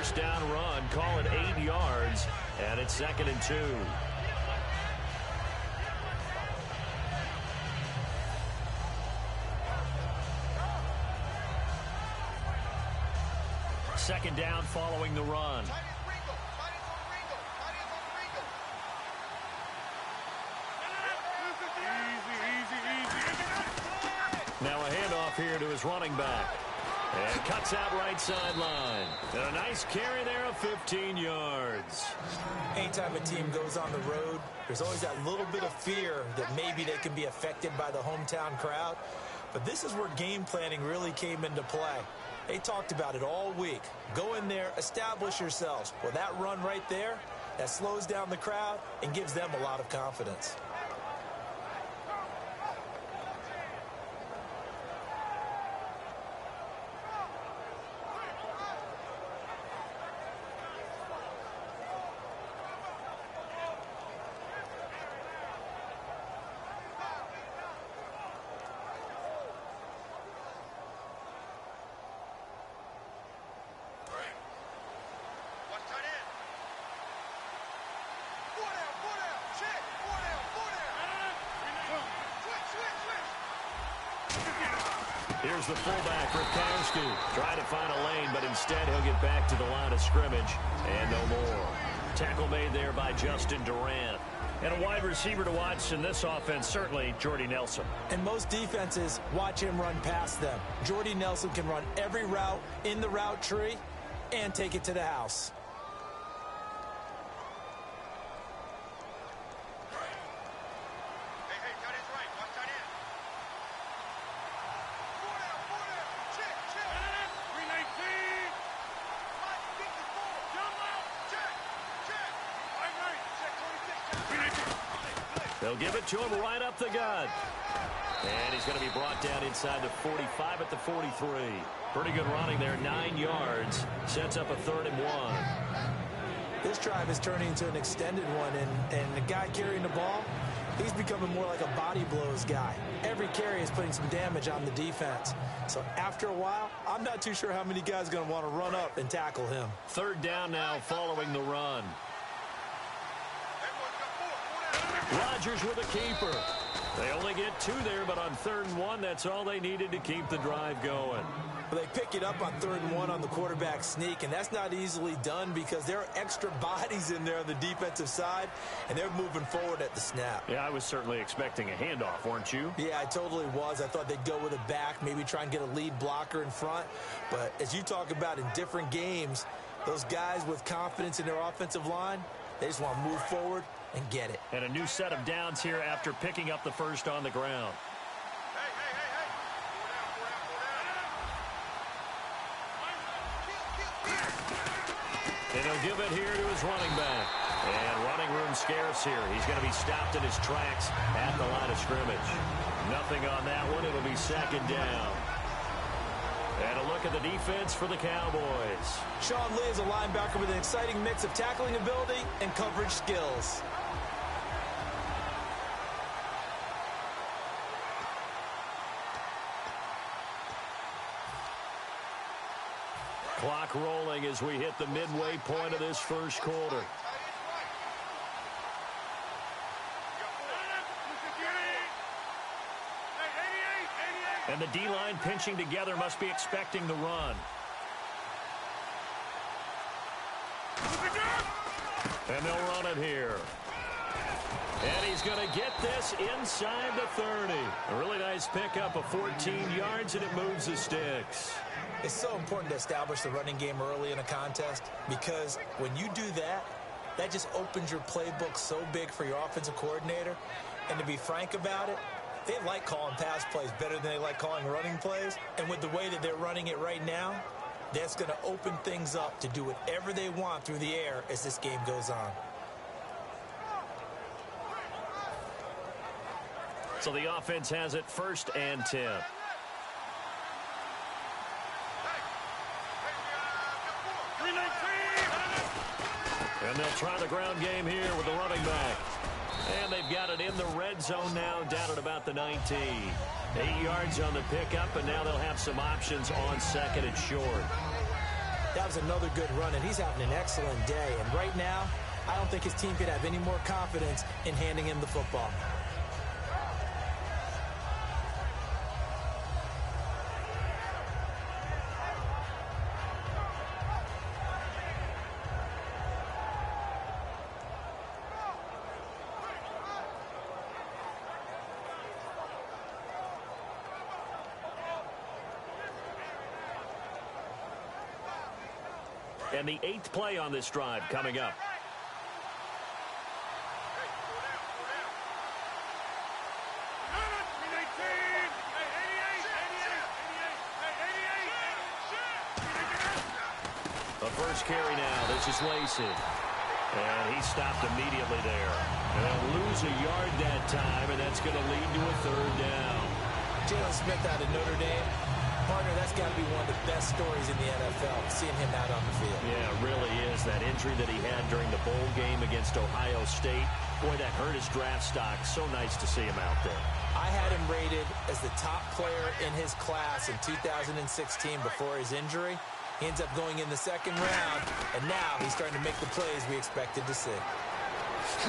first down run. Call it 8 yards, and it's 2nd and 2. Second down following the run. Now a handoff here to his running back. And cuts out right sideline. And a nice carry there of 15 yards. Anytime a team goes on the road, there's always that little bit of fear that maybe they can be affected by the hometown crowd. But this is where game planning really came into play. They talked about it all week. Go in there, establish yourselves. Well, that run right there, that slows down the crowd and gives them a lot of confidence. Here's the fullback, Rikowski, trying to find a lane, but instead he'll get back to the line of scrimmage, and no more. Tackle made there by Justin Durant. And a wide receiver to watch in this offense, certainly Jordy Nelson. And most defenses watch him run past them. Jordy Nelson can run every route in the route tree and take it to the house. They'll give it to him right up the gut. And he's going to be brought down inside the 45 at the 43. Pretty good running there, 9 yards. Sets up a 3rd and 1. This drive is turning into an extended one, and the guy carrying the ball, he's becoming more like a body blows guy. Every carry is putting some damage on the defense. So after a while, I'm not too sure how many guys are going to want to run up and tackle him. 3rd down now following the run. Rodgers with a keeper. They only get 2 there, but on 3rd and 1, that's all they needed to keep the drive going. Well, they pick it up on 3rd and 1 on the quarterback sneak, and that's not easily done because there are extra bodies in there on the defensive side, and they're moving forward at the snap. Yeah, I was certainly expecting a handoff, weren't you? Yeah, I totally was. I thought they'd go with a back, maybe try and get a lead blocker in front. But as you talk about in different games, those guys with confidence in their offensive line, they just want to move forward and get it. And a new set of downs here after picking up the first on the ground. And he'll give it here to his running back. And running room scarce here. He's going to be stopped in his tracks at the line of scrimmage. Nothing on that one. It'll be 2nd down. And a look at the defense for the Cowboys. Sean Lee is a linebacker with an exciting mix of tackling ability and coverage skills. Clock rolling as we hit the midway point of this first quarter. And the D-line pinching together must be expecting the run. And they'll run it here. And he's going to get this inside the 30. A really nice pickup of 14 yards, and it moves the sticks. It's so important to establish the running game early in a contest because when you do that, that just opens your playbook so big for your offensive coordinator. And to be frank about it, they like calling pass plays better than they like calling running plays. And with the way that they're running it right now, that's going to open things up to do whatever they want through the air as this game goes on. So the offense has it 1st and 10. And they'll try the ground game here with the running back. And they've got it in the red zone now, down at about the 19. 8 yards on the pickup, and now they'll have some options on 2nd and short. That was another good run, and he's having an excellent day. And right now, I don't think his team could have any more confidence in handing him the football. And the 8th play on this drive coming up. The first carry now. This is Lacey. And he stopped immediately there. And they'll lose a yard that time, and that's going to lead to a 3rd down. Jalen Smith out of Notre Dame. Partner, that's got to be one of the best stories in the NFL, seeing him out on the field. Yeah, it really is. That injury that he had during the bowl game against Ohio State, boy, that hurt his draft stock. So nice to see him out there. I had him rated as the top player in his class in 2016 before his injury. He ends up going in the 2nd round, and now he's starting to make the plays we expected to see.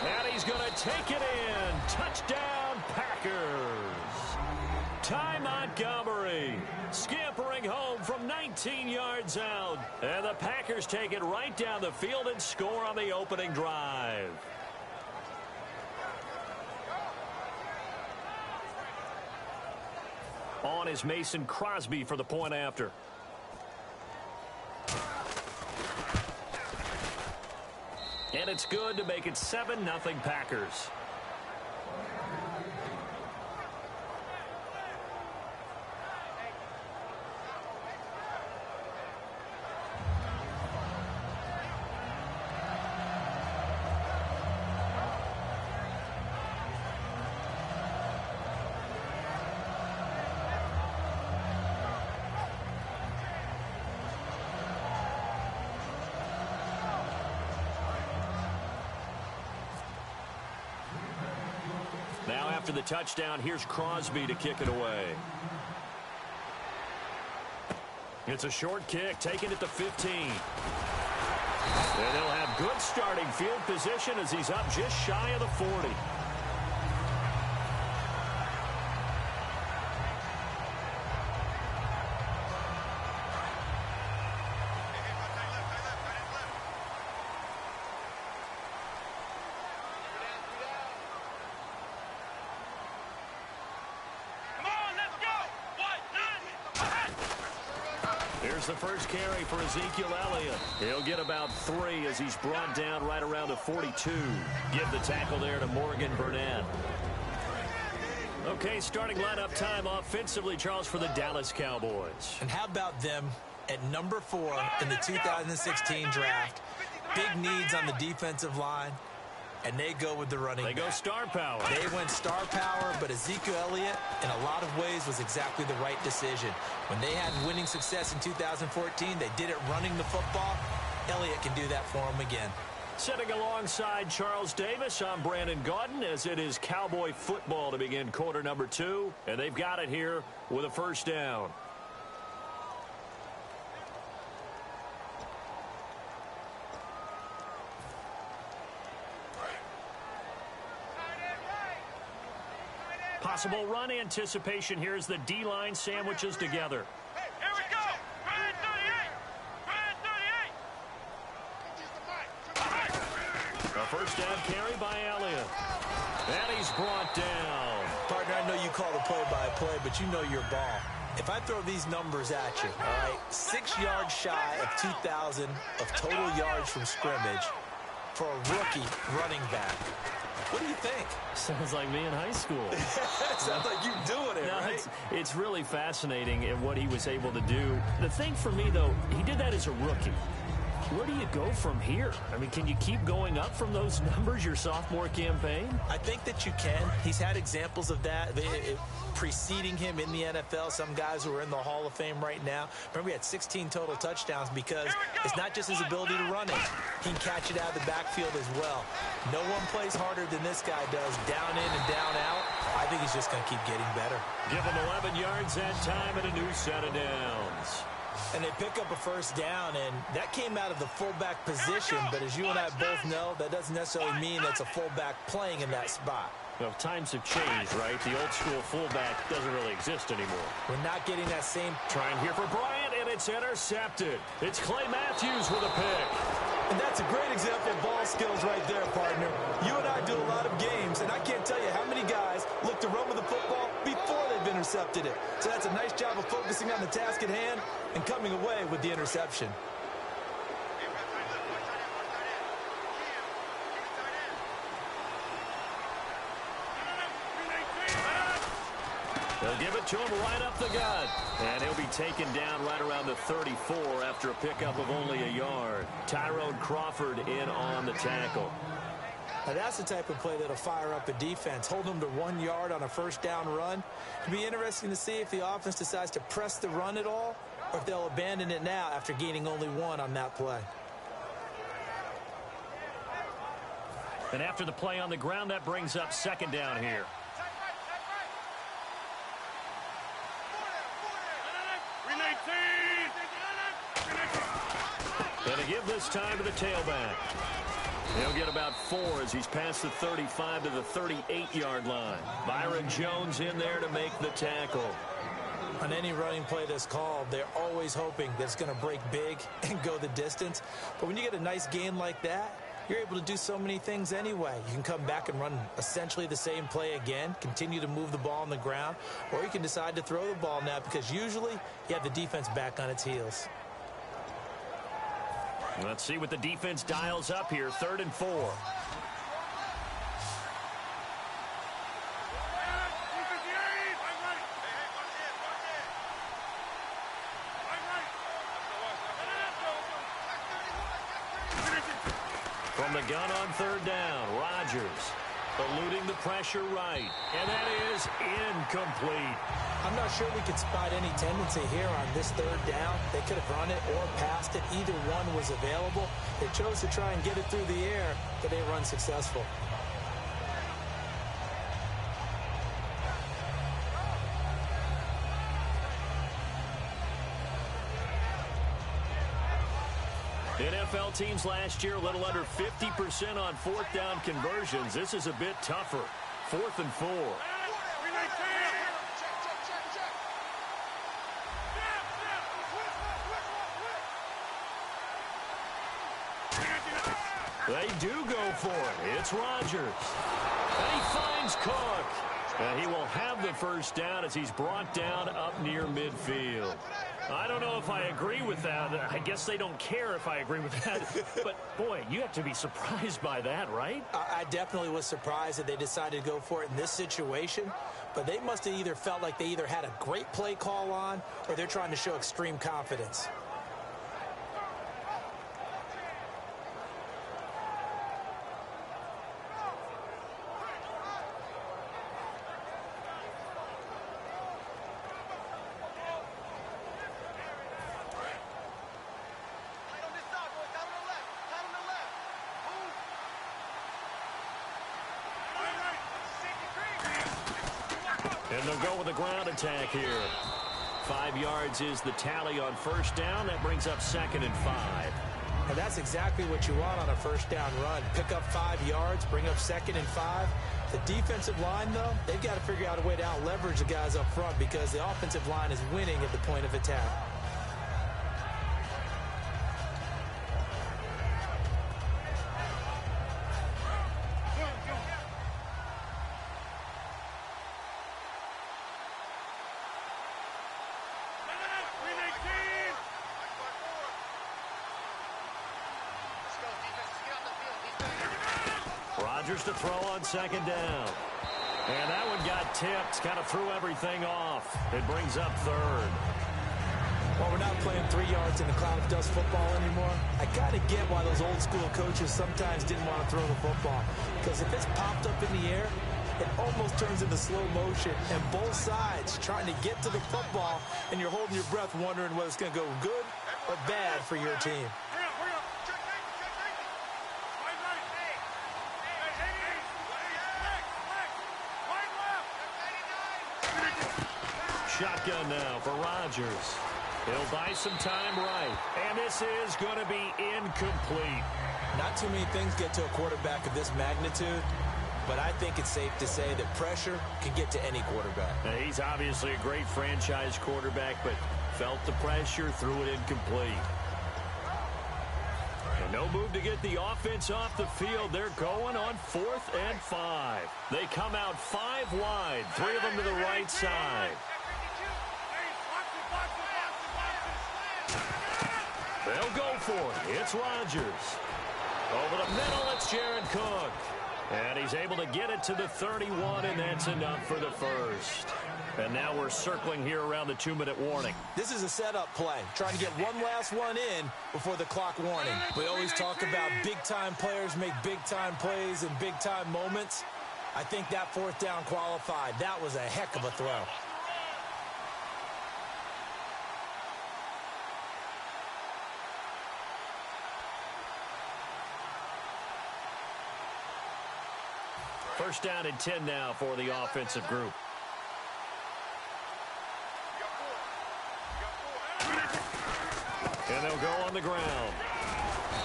And he's going to take it in. Touchdown, Packers. Ty Montgomery scampering home from 19 yards out. And the Packers take it right down the field and score on the opening drive. On is Mason Crosby for the point after. And it's good to make it 7-0 Packers. Now after the touchdown, here's Crosby to kick it away. It's a short kick, taken at the 15. And they'll have good starting field position as he's up just shy of the 40. Here's the first carry for Ezekiel Elliott. He'll get about 3 as he's brought down right around the 42. Give the tackle there to Morgan Burnett. Okay, starting lineup time offensively, Charles, for the Dallas Cowboys. And how about them at number 4 in the 2016 draft? Big needs on the defensive line. And they go with the running back. They go star power. They went star power, but Ezekiel Elliott, in a lot of ways, was exactly the right decision. When they had winning success in 2014, they did it running the football. Elliott can do that for them again. Sitting alongside Charles Davis, I'm Brandon Gaudin, as it is Cowboy football to begin quarter number 2. And they've got it here with a first down. Possible run anticipation here as the D-line sandwiches together. Hey, here we go. Ryan 38. A first down carry by Elliott. And he's brought down. Partner, I know you call the play-by-play, but you know your ball. If I throw these numbers at you, all right, 6 yards shy of 2,000 of total yards from scrimmage for a rookie running back. What do you think? Sounds like me in high school. Sounds like you doing it, no, right? It's really fascinating in what he was able to do. The thing for me, though, he did that as a rookie. Where do you go from here? I mean, can you keep going up from those numbers your sophomore campaign? I think that you can. He's had examples of that preceding him in the NFL. Some guys who are in the Hall of Fame right now. Remember, he had 16 total touchdowns because it's not just his ability to run it. He can catch it out of the backfield as well. No one plays harder than this guy does, down in and down out. I think he's just going to keep getting better. Give him 11 yards that time and a new set of downs. And they pick up a first down, and that came out of the fullback position. But as you and I both know, that doesn't necessarily mean that's a fullback playing in that spot. Well, times have changed, right? The old school fullback doesn't really exist anymore. We're not getting that same. Trying here for Bryant, and it's intercepted. It's Clay Matthews with a pick. And that's a great example of ball skills right there, partner. You and I do a lot of games, and I can't tell you how many guys look to run with the football before they've intercepted it. So that's a nice job of focusing on the task at hand and coming away with the interception. They'll give it to him right up the gut. And he'll be taken down right around the 34 after a pickup of only a yard. Tyrone Crawford in on the tackle. Now that's the type of play that'll fire up a defense. Hold them to 1 yard on a first down run. It'll be interesting to see if the offense decides to press the run at all, or if they'll abandon it now after gaining only 1 on that play. And after the play on the ground, that brings up second down here. And to give this time to the tailback. He'll get about 4 as he's past the 35 to the 38-yard line. Byron Jones in there to make the tackle. On any running play that's called, they're always hoping that it's going to break big and go the distance. But when you get a nice gain like that, you're able to do so many things anyway. You can come back and run essentially the same play again, continue to move the ball on the ground, or you can decide to throw the ball now because usually you have the defense back on its heels. Let's see what the defense dials up here. 3rd and 4. From the gun on 3rd down, Rodgers eluding the pressure right. And that is incomplete. I'm not sure we could spot any tendency here on this 3rd down. They could have run it or passed it. Either one was available. They chose to try and get it through the air, but they were unsuccessful. NFL teams last year a little under 50% on 4th down conversions. This is a bit tougher. 4th and 4. They do go for it. It's Rodgers. And he finds Cook. And he will have the first down as he's brought down up near midfield. I don't know if I agree with that. I guess they don't care if I agree with that. But, boy, you have to be surprised by that, right? I definitely was surprised that they decided to go for it in this situation. But they must have either felt like they either had a great play call on or they're trying to show extreme confidence. And they'll go with a ground attack here. 5 yards is the tally on first down. That brings up 2nd and 5. And that's exactly what you want on a first down run. Pick up 5 yards, bring up 2nd and 5. The defensive line, though, they've got to figure out a way to out-leverage the guys up front because the offensive line is winning at the point of attack. Rodgers to throw on 2nd down. And that one got tipped, kind of threw everything off. It brings up 3rd. Well, we're not playing 3 yards in the cloud of dust football anymore. I kind of get why those old school coaches sometimes didn't want to throw the football. Because if it's popped up in the air, it almost turns into slow motion. And both sides trying to get to the football, and you're holding your breath wondering whether it's going to go good or bad for your team. Shotgun now for Rodgers. He'll buy some time right. And this is going to be incomplete. Not too many things get to a quarterback of this magnitude, but I think it's safe to say that pressure can get to any quarterback. Now, he's obviously a great franchise quarterback, but felt the pressure, threw it incomplete. And no move to get the offense off the field. They're going on 4th and 5. They come out 5 wide, 3 of them to the right side. They'll go for it. It's Rodgers. Over the middle, it's Jared Cook. And he's able to get it to the 31, and that's enough for the first. And now we're circling here around the 2-minute warning. This is a setup play, trying to get one last one in before the clock warning. We always talk about big-time players make big-time plays in big-time moments. I think that 4th down qualified. That was a heck of a throw. First down and 10 now for the offensive group. And they'll go on the ground.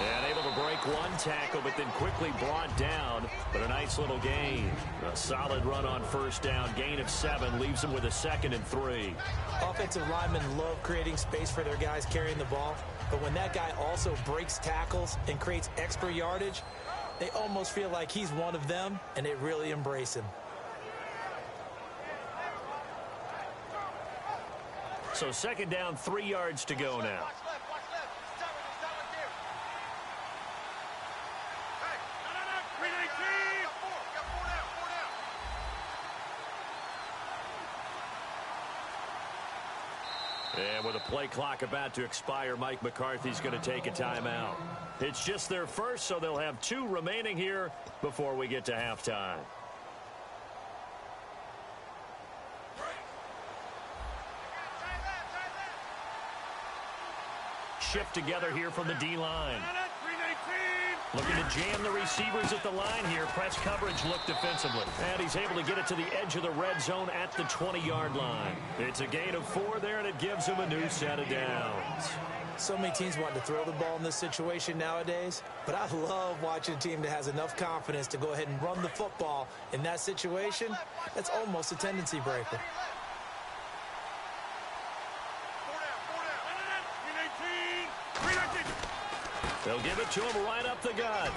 And able to break one tackle, but then quickly brought down. But a nice little gain. A solid run on first down. Gain of 7 leaves them with a 2nd and 3. Offensive linemen love creating space for their guys carrying the ball. But when that guy also breaks tackles and creates extra yardage, they almost feel like he's one of them, and they really embrace him. So 2nd down, 3 yards to go now. And with a play clock about to expire, Mike McCarthy's going to take a timeout. It's just their first, so they'll have 2 remaining here before we get to halftime. Shift together here from the D-line. Looking to jam the receivers at the line here. Press coverage look defensively. And he's able to get it to the edge of the red zone at the 20-yard line. It's a gain of 4 there, and it gives him a new set of downs. So many teams want to throw the ball in this situation nowadays, but I love watching a team that has enough confidence to go ahead and run the football in that situation. That's almost a tendency breaker. They'll give it to him right up the gut.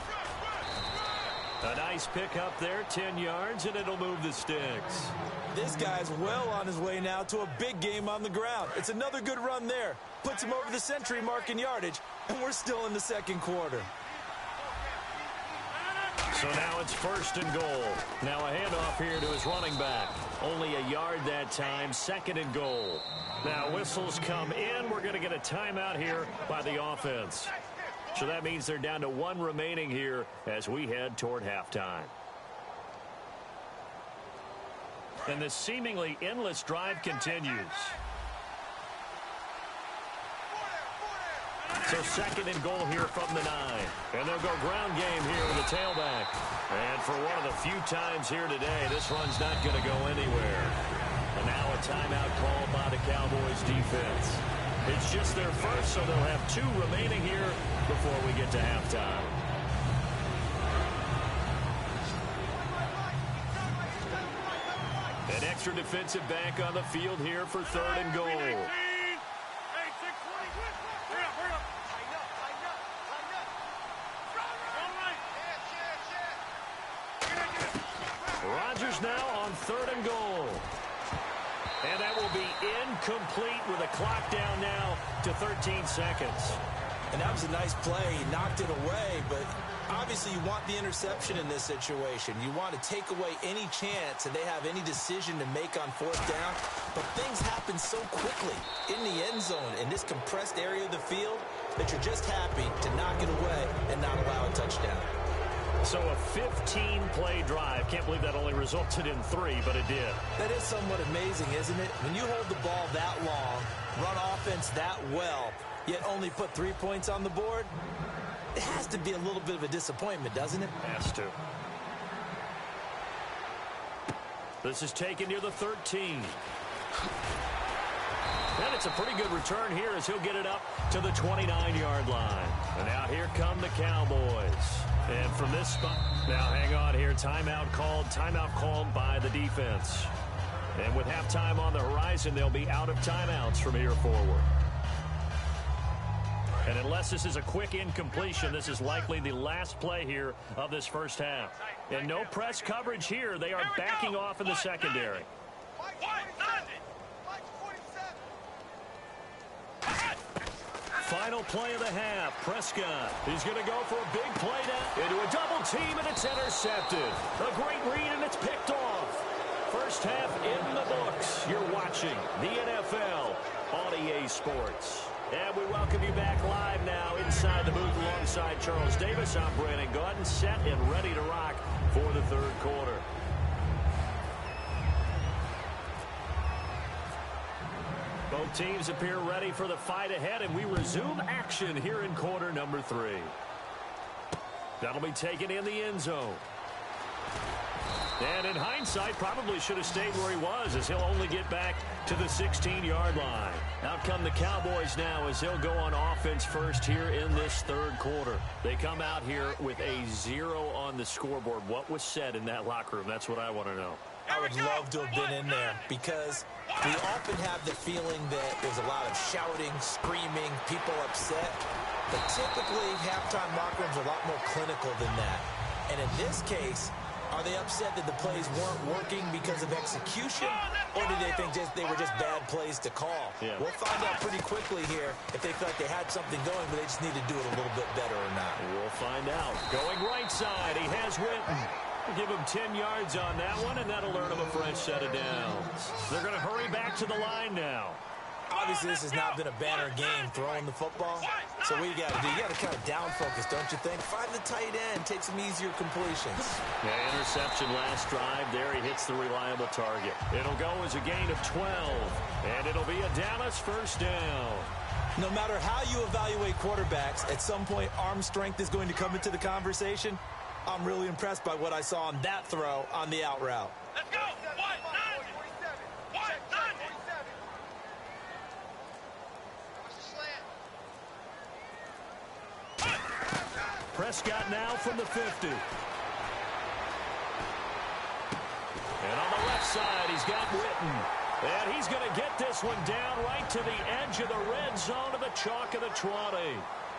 A nice pick up there, 10 yards, and it'll move the sticks. This guy's well on his way now to a big game on the ground. It's another good run there. Puts him over the century mark in yardage, and we're still in the 2nd quarter. So now it's 1st and goal. Now a handoff here to his running back. Only a yard that time, 2nd and goal. Now whistles come in. We're going to get a timeout here by the offense. So that means they're down to 1 remaining here as we head toward halftime. And the seemingly endless drive continues. So 2nd and goal here from the 9. And they'll go ground game here with the tailback. And for one of the few times here today, this run's not going to go anywhere. And now a timeout called by the Cowboys defense. It's just their first, so they'll have 2 remaining here before we get to halftime. An extra defensive back on the field here for 3rd and goal. Rodgers now on 3rd and goal. And that will be incomplete with a clock down now to 13 seconds. And that was a nice play. He knocked it away, but obviously you want the interception in this situation. You want to take away any chance that they have any decision to make on 4th down. But things happen so quickly in the end zone in this compressed area of the field that you're just happy to knock it away and not allow a touchdown. So a 15-play drive. Can't believe that only resulted in 3, but it did. That is somewhat amazing, isn't it? When you hold the ball that long, run offense that well, yet only put 3 points on the board, it has to be a little bit of a disappointment, doesn't it? Has to. This is taken near the 13. And And it's a pretty good return here as he'll get it up to the 29-yard line. And now here come the Cowboys. And from this spot, now hang on here, timeout called by the defense. And with halftime on the horizon, they'll be out of timeouts from here forward. And unless this is a quick incompletion, this is likely the last play here of this first half. And no press coverage here. They are backing off in the secondary. Final play of the half. Prescott. He's going to go for a big play down into a double team, and it's intercepted. A great read, and it's picked off. First half in the books. You're watching the NFL on EA Sports. And we welcome you back live now inside the booth alongside Charles Davis. I'm Brandon Gaudin, set and ready to rock for the third quarter. Both teams appear ready for the fight ahead, and we resume action here in quarter number 3. That'll be taken in the end zone. And in hindsight, probably should have stayed where he was, as he'll only get back to the 16-yard line. Out come the Cowboys now as they'll go on offense first here in this third quarter. They come out here with a 0 on the scoreboard. What was said in that locker room? That's what I want to know. I would love to have been in there because we often have the feeling that there's a lot of shouting, screaming, people upset. But typically, halftime locker rooms are a lot more clinical than that. And in this case, are they upset that the plays weren't working because of execution, or do they think they were just bad plays to call? Yeah. We'll find out pretty quickly here if they feel like they had something going, but they just need to do it a little bit better or not. We'll find out. Going right side, he has Witten. Give him 10 yards on that one, and that'll earn him a fresh set of downs. They're going to hurry back to the line now. Obviously, this has not been a banner game throwing the football. So what you got to do, you got to kind of down focus, don't you think? Find the tight end, take some easier completions. Yeah, interception last drive. There he hits the reliable target. It'll go as a gain of 12, and it'll be a Dallas first down. No matter how you evaluate quarterbacks, at some point arm strength is going to come into the conversation. I'm really impressed by what I saw on that throw on the out route. Let's go. Prescott now from the 50. And on the left side, he's got Witten. And he's going to get this one down right to the edge of the red zone of the chalk of the 20.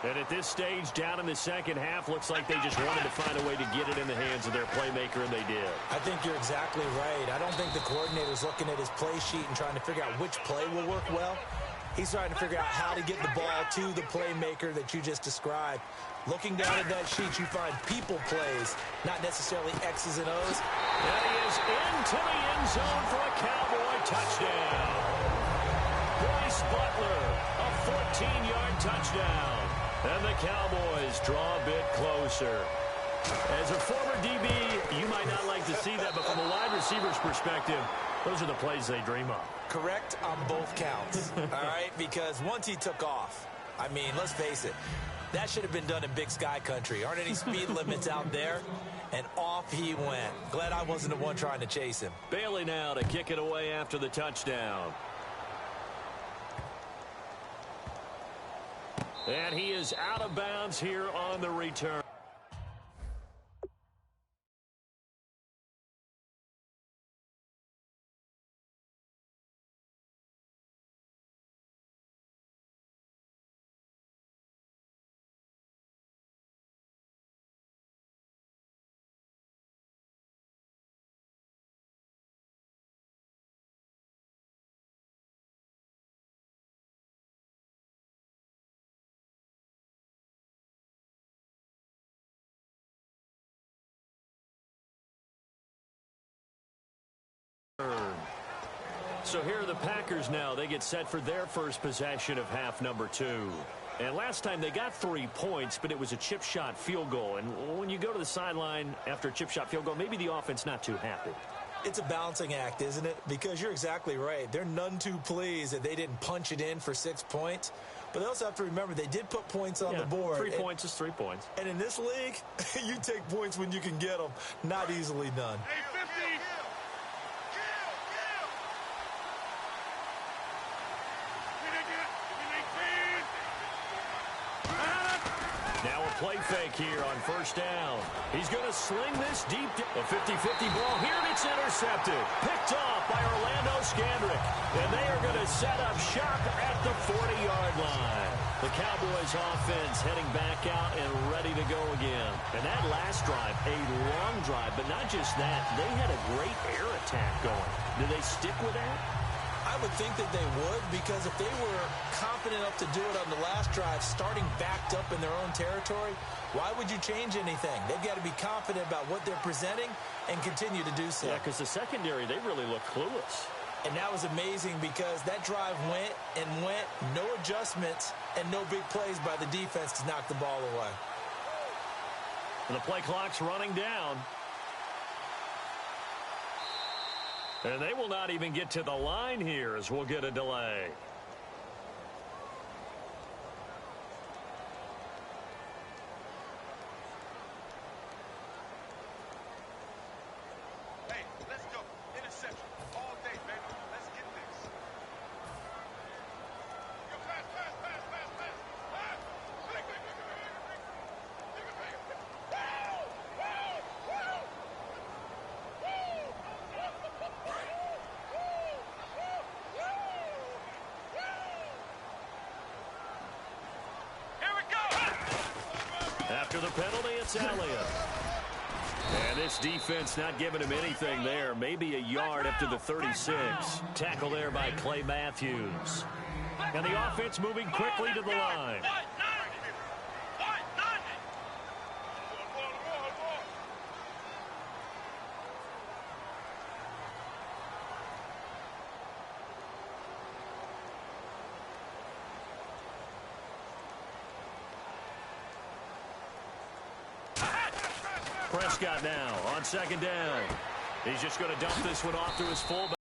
And at this stage, down in the second half, looks like they just wanted to find a way to get it in the hands of their playmaker, and they did. I think you're exactly right. I don't think the coordinator's looking at his play sheet and trying to figure out which play will work well. He's trying to figure out how to get the ball to the playmaker that you just described. Looking down at that sheet, you find people plays, not necessarily X's and O's. And he is into the end zone for a Cowboy touchdown. Bryce Butler, a 14-yard touchdown. And the Cowboys draw a bit closer. As a former DB, you might not like to see that, but from a wide receiver's perspective, those are the plays they dream of. Correct on both counts, all right? Because once he took off, I mean, let's face it, that should have been done in Big Sky Country. Aren't any speed limits out there? And off he went. Glad I wasn't the one trying to chase him. Bailey now to kick it away after the touchdown. And he is out of bounds here on the return. So here are the Packers now. They get set for their first possession of half number 2. And last time they got 3 points, but it was a chip shot field goal. And when you go to the sideline after a chip shot field goal, maybe the offense not too happy. It's a balancing act, isn't it? Because you're exactly right. They're none too pleased that they didn't punch it in for 6 points. But they also have to remember they did put points on the board. 3 points is 3 points. And in this league, you take points when you can get them. Not easily done. Hey, 50. play fake here on first down. He's going to sling this deep. A 50-50 ball here, and it's intercepted. Picked off by Orlando Scandrick. And they are going to set up shop at the 40-yard line. The Cowboys offense heading back out and ready to go again. And that last drive, a long drive, but not just that. They had a great air attack going. Do they stick with that? I would think that they would, because if they were confident enough to do it on the last drive, starting backed up in their own territory, why would you change anything? They've got to be confident about what they're presenting and continue to do so. Yeah, because the secondary, they really look clueless. And that was amazing because that drive went and went, no adjustments, and no big plays by the defense to knock the ball away. And the play clock's running down. And they will not even get to the line here as we'll get a delay. Hey, let's go. Interception. All day, baby. Let's get this. Go pass, pass, pass, pass, pass. Pass. Quick, quick, quick, quick, quick, quick, quick, quick. Woo! Woo! Woo! After the penalty, it's Elliott. And this defense not giving him anything there. Maybe a yard up to the 36. Tackle there by Clay Matthews. And the offense moving quickly to the line. Prescott now on second down. He's just going to dump this one off to his fullback.